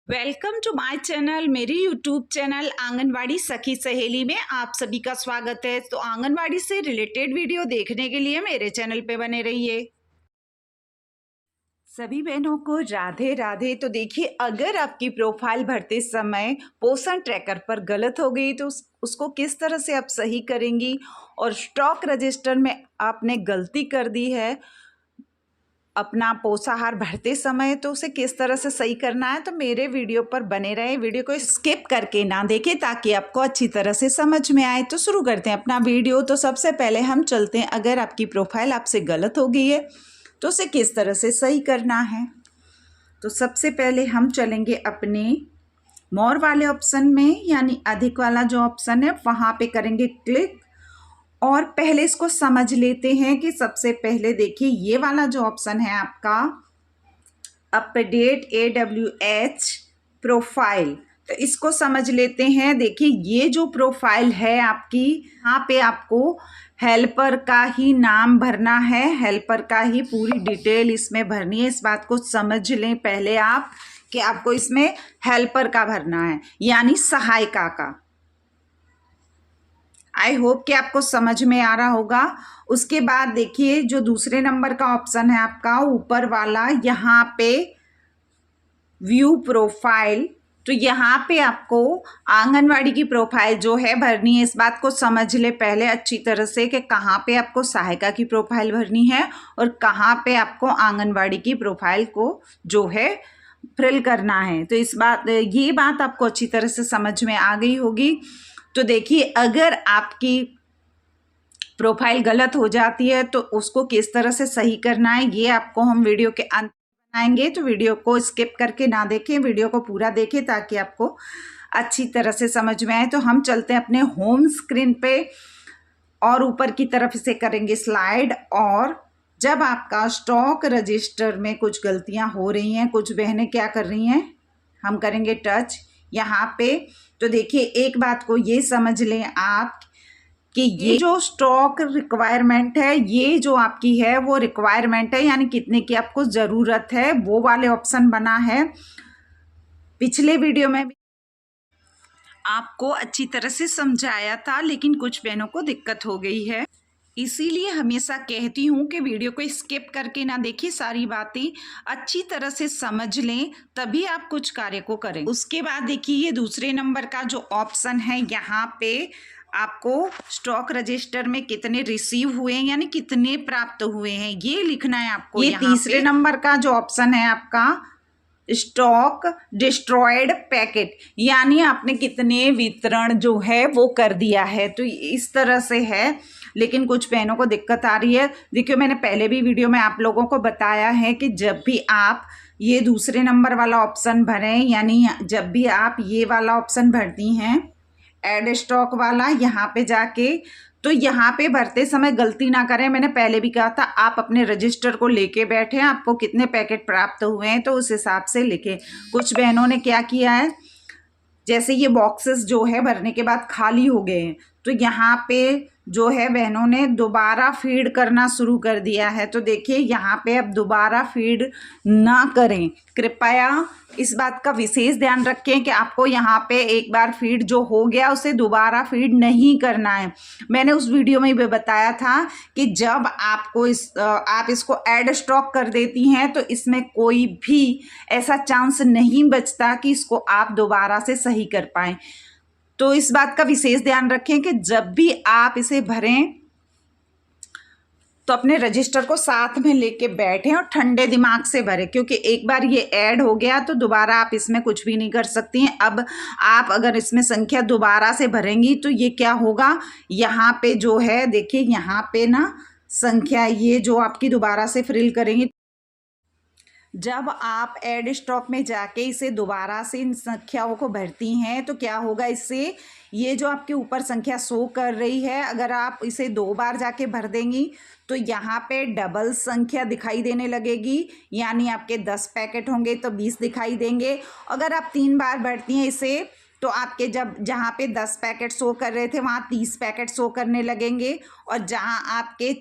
Welcome to my channel. मेरे YouTube channel Anganwadi Sakhi Saheli में आप सभी का स्वागत है। तो आंगनवाड़ी से रिलेटेड वीडियो देखने के लिए मेरे चैनल पे बने रहिए। सभी बहनों को राधे राधे। तो देखिए, अगर आपकी प्रोफाइल भरते समय पोषण ट्रैकर पर गलत हो गई तो उसको किस तरह से आप सही करेंगी, और स्टॉक रजिस्टर में आपने गलती कर दी है अपना पोषाहार भरते समय, तो उसे किस तरह से सही करना है, तो मेरे वीडियो पर बने रहे। वीडियो को स्किप करके ना देखें ताकि आपको अच्छी तरह से समझ में आए। तो शुरू करते हैं अपना वीडियो। तो सबसे पहले हम चलते हैं, अगर आपकी प्रोफाइल आपसे गलत हो गई है तो उसे किस तरह से सही करना है। तो सबसे पहले हम चलेंगे अपने मोर वाले ऑप्शन में, यानी अधिक वाला जो ऑप्शन है वहाँ पे करेंगे क्लिक। और पहले इसको समझ लेते हैं कि सबसे पहले देखिए, ये वाला जो ऑप्शन है आपका अपडेट AWH प्रोफाइल, तो इसको समझ लेते हैं। देखिए, ये जो प्रोफाइल है आपकी, यहाँ पे आपको हेल्पर का ही नाम भरना है, हेल्पर का ही पूरी डिटेल इसमें भरनी है। इस बात को समझ लें पहले आप कि आपको इसमें हेल्पर का भरना है, यानी सहायिका का। आई होप कि आपको समझ में आ रहा होगा। उसके बाद देखिए, जो दूसरे नंबर का ऑप्शन है आपका ऊपर वाला, यहाँ पे व्यू प्रोफाइल, तो यहाँ पे आपको आंगनवाड़ी की प्रोफाइल जो है भरनी है। इस बात को समझ ले पहले अच्छी तरह से कि कहाँ पे आपको सहायिका की प्रोफाइल भरनी है और कहाँ पे आपको आंगनवाड़ी की प्रोफाइल को जो है फिल करना है। तो ये बात आपको अच्छी तरह से समझ में आ गई होगी। तो देखिए, अगर आपकी प्रोफाइल गलत हो जाती है तो उसको किस तरह से सही करना है, ये आपको हम वीडियो के अंत बनाएंगे। तो वीडियो को स्किप करके ना देखें, वीडियो को पूरा देखें ताकि आपको अच्छी तरह से समझ में आए। तो हम चलते हैं अपने होम स्क्रीन पे और ऊपर की तरफ से करेंगे स्लाइड। और जब आपका स्टॉक रजिस्टर में कुछ गलतियां हो रही हैं, कुछ बहनें क्या कर रही हैं, हम करेंगे टच यहाँ पे। तो देखिए, एक बात को ये समझ लें आप कि ये जो स्टॉक रिक्वायरमेंट है, ये जो आपकी है वो रिक्वायरमेंट है, यानी कितने की आपको ज़रूरत है, वो वाले ऑप्शन बना है। पिछले वीडियो में भी आपको अच्छी तरह से समझाया था, लेकिन कुछ बहनों को दिक्कत हो गई है। इसीलिए हमेशा कहती हूँ कि वीडियो को स्किप करके ना देखिए, सारी बातें अच्छी तरह से समझ लें, तभी आप कुछ कार्य को करें। उसके बाद देखिए, ये दूसरे नंबर का जो ऑप्शन है, यहाँ पे आपको स्टॉक रजिस्टर में कितने रिसीव हुए हैं, यानी कितने प्राप्त हुए हैं, ये लिखना है आपको। ये तीसरे नंबर का जो ऑप्शन है आपका स्टॉक डिस्ट्रॉयड पैकेट, यानी आपने कितने वितरण जो है वो कर दिया है। तो इस तरह से है, लेकिन कुछ बहनों को दिक्कत आ रही है। देखिए, मैंने पहले भी वीडियो में आप लोगों को बताया है कि जब भी आप ये दूसरे नंबर वाला ऑप्शन भरें, यानी जब भी आप ये वाला ऑप्शन भरती हैं ऐड स्टॉक वाला, यहाँ पे जाके तो यहाँ पे भरते समय गलती ना करें। मैंने पहले भी कहा था, आप अपने रजिस्टर को लेके बैठे, आपको कितने पैकेट प्राप्त हुए हैं तो उस हिसाब से लिखें। कुछ बहनों ने क्या किया है, जैसे ये बॉक्सेस जो है भरने के बाद खाली हो गए हैं, तो यहाँ पे जो है बहनों ने दोबारा फीड करना शुरू कर दिया है। तो देखिए, यहाँ पे अब दोबारा फीड ना करें, कृपया इस बात का विशेष ध्यान रखें कि आपको यहाँ पे एक बार फीड जो हो गया उसे दोबारा फीड नहीं करना है। मैंने उस वीडियो में भी बताया था कि जब आपको आप इसको ऐड स्टॉक कर देती हैं तो इसमें कोई भी ऐसा चांस नहीं बचता कि इसको आप दोबारा से सही कर पाएँ। तो इस बात का विशेष ध्यान रखें कि जब भी आप इसे भरें तो अपने रजिस्टर को साथ में लेके बैठें और ठंडे दिमाग से भरें, क्योंकि एक बार ये ऐड हो गया तो दोबारा आप इसमें कुछ भी नहीं कर सकती हैं। अब आप अगर इसमें संख्या दोबारा से भरेंगी तो ये क्या होगा, यहाँ पे जो है देखिए, यहाँ पे ना संख्या ये जो आपकी दोबारा से फिल करेंगी, जब आप ऐड स्टॉक में जाके इसे दोबारा से इन संख्याओं को भरती हैं तो क्या होगा, इससे ये जो आपके ऊपर संख्या शो कर रही है, अगर आप इसे 2 बार जाके भर देंगी तो यहाँ पे डबल संख्या दिखाई देने लगेगी, यानी आपके 10 पैकेट होंगे तो 20 दिखाई देंगे। अगर आप 3 बार भरती हैं इसे तो आपके जब जहाँ पे 10 पैकेट शो कर रहे थे वहाँ 30 पैकेट शो करने लगेंगे, और जहाँ आपके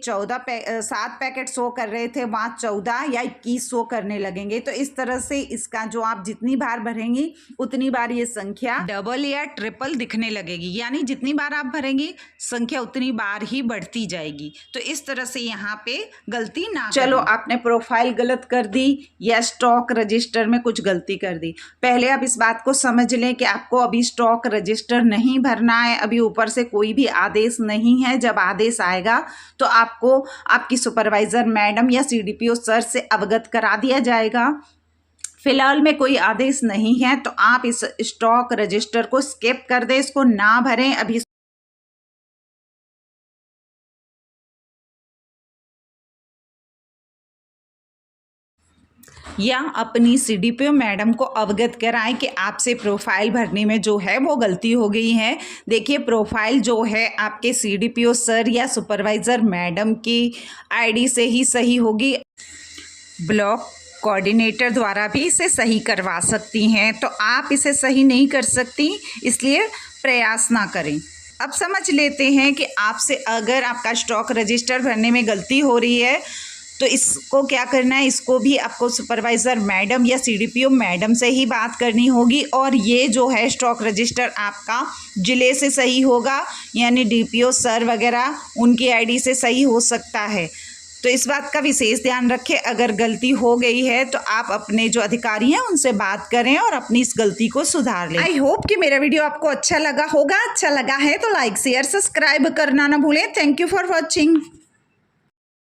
7 पैकेट शो कर रहे थे वहाँ 14 या 21 शो करने लगेंगे। तो इस तरह से इसका जो आप जितनी बार भरेंगी उतनी बार ये संख्या डबल या ट्रिपल दिखने लगेगी, यानी जितनी बार आप भरेंगी संख्या उतनी बार ही बढ़ती जाएगी। तो इस तरह से यहाँ पे गलती ना चलो आपने प्रोफाइल गलत कर दी या स्टॉक रजिस्टर में कुछ गलती कर दी। पहले आप इस बात को समझ लें कि आपको अभी स्टॉक रजिस्टर नहीं भरना है, अभी ऊपर से कोई भी आदेश नहीं है। जब आदेश आएगा तो आपको आपकी सुपरवाइजर मैडम या CDPO सर से अवगत करा दिया जाएगा। फिलहाल में कोई आदेश नहीं है तो आप इस स्टॉक रजिस्टर को स्किप कर दें, इसको ना भरें अभी। या अपनी CDPO मैडम को अवगत कराएं कि आपसे प्रोफाइल भरने में जो है वो गलती हो गई है। देखिए प्रोफाइल जो है आपके CDPO सर या सुपरवाइज़र मैडम की ID से ही सही होगी। ब्लॉक कोऑर्डिनेटर द्वारा भी इसे सही करवा सकती हैं, तो आप इसे सही नहीं कर सकती, इसलिए प्रयास ना करें। अब समझ लेते हैं कि आपसे अगर आपका स्टॉक रजिस्टर भरने में गलती हो रही है तो इसको क्या करना है, इसको भी आपको सुपरवाइज़र मैडम या CDPO मैडम से ही बात करनी होगी। और ये जो है स्टॉक रजिस्टर आपका ज़िले से सही होगा, यानी DPO सर वगैरह उनकी ID से सही हो सकता है। तो इस बात का विशेष ध्यान रखें, अगर गलती हो गई है तो आप अपने जो अधिकारी हैं उनसे बात करें और अपनी इस गलती को सुधार लें। आई होप कि मेरा वीडियो आपको अच्छा लगा होगा। अच्छा लगा है तो लाइक शेयर सब्सक्राइब करना ना भूलें। Thank you for watching.